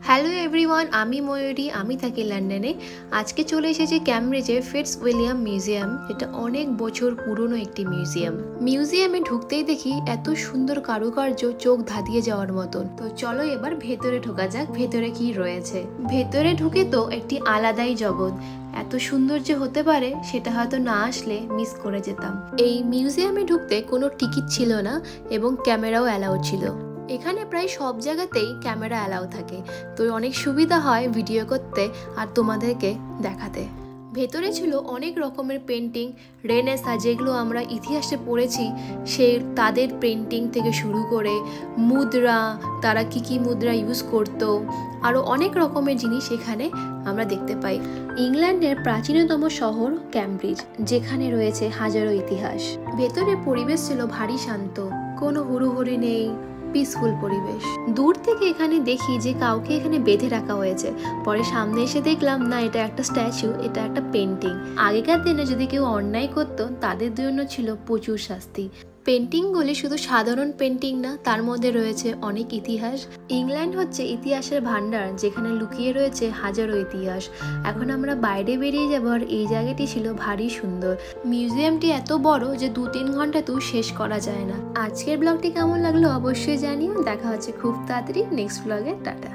Hello everyone, আমি ময়ূরী, আমি থাকি লন্ডনে। আজকে চলে এসেছি ক্যামব্রিজের ফিটজউইলিয়াম মিউজিয়াম, যেটা অনেক বছর পুরনো একটি মিউজিয়াম। মিউজিয়ামে ঢুকতেই দেখি এত সুন্দর কারুকার্য, চোখ ধাঁধিয়ে যাওয়ার মতন। তো চলো এবার ভেতরে ঢোকা যাক, ভেতরে কি রয়েছে। ভেতরে ঢুকে তো একটি আলাদাই জগৎ। এত সুন্দর যে হতে পারে সেটা হয়তো না আসলে মিস করে যেতাম। এই মিউজিয়ামে ঢুকতে কোনো টিকিট ছিল না এবং ক্যামেরাও অ্যালাউ ছিল। এখানে প্রায় সব জায়গাতেই ক্যামেরা অ্যালাউ থাকে, তো অনেক সুবিধা হয় ভিডিও করতে আর তোমাদেরকে দেখাতে। ভেতরে ছিল অনেক রকমের পেন্টিং, রেনেসাঁ, যেগুলো আমরা ইতিহাসে পড়েছি তাদের পেন্টিং থেকে শুরু করে মুদ্রা, তারা কি মুদ্রা ইউজ করতো, আরও অনেক রকমের জিনিস এখানে আমরা দেখতে পাই। ইংল্যান্ডের প্রাচীনতম শহর ক্যামব্রিজ, যেখানে রয়েছে হাজারো ইতিহাস। ভেতরে পরিবেশ ছিল ভারী শান্ত, কোনো হুড়োহুড়ি নেই, পিসফুল পরিবেশ। দূর থেকে এখানে দেখি যে কাউকে এখানে বেঁধে রাখা হয়েছে, পরে সামনে এসে দেখলাম না, এটা একটা স্ট্যাচু, এটা একটা পেন্টিং। আগেকার দিনে যদি কেউ অন্যায় করতো তাদের জন্য ছিল প্রচুর শাস্তি। পেন্টিংগুলি শুধু সাধারণ পেন্টিং না, তার মধ্যে রয়েছে অনেক ইতিহাস। ইংল্যান্ড হচ্ছে ইতিহাসের ভান্ডার, যেখানে লুকিয়ে রয়েছে হাজারো ইতিহাস। এখন আমরা বাইরে বেরিয়ে যাবো, আর এই জায়গাটি ছিল ভারী সুন্দর। মিউজিয়ামটি এত বড় যে 2-3 ঘন্টাতেও শেষ করা যায় না। আজকের ব্লগটি কেমন লাগলো অবশ্যই জানিও। দেখা হচ্ছে খুব তাড়াতাড়ি নেক্সট ব্লগে। টাটা।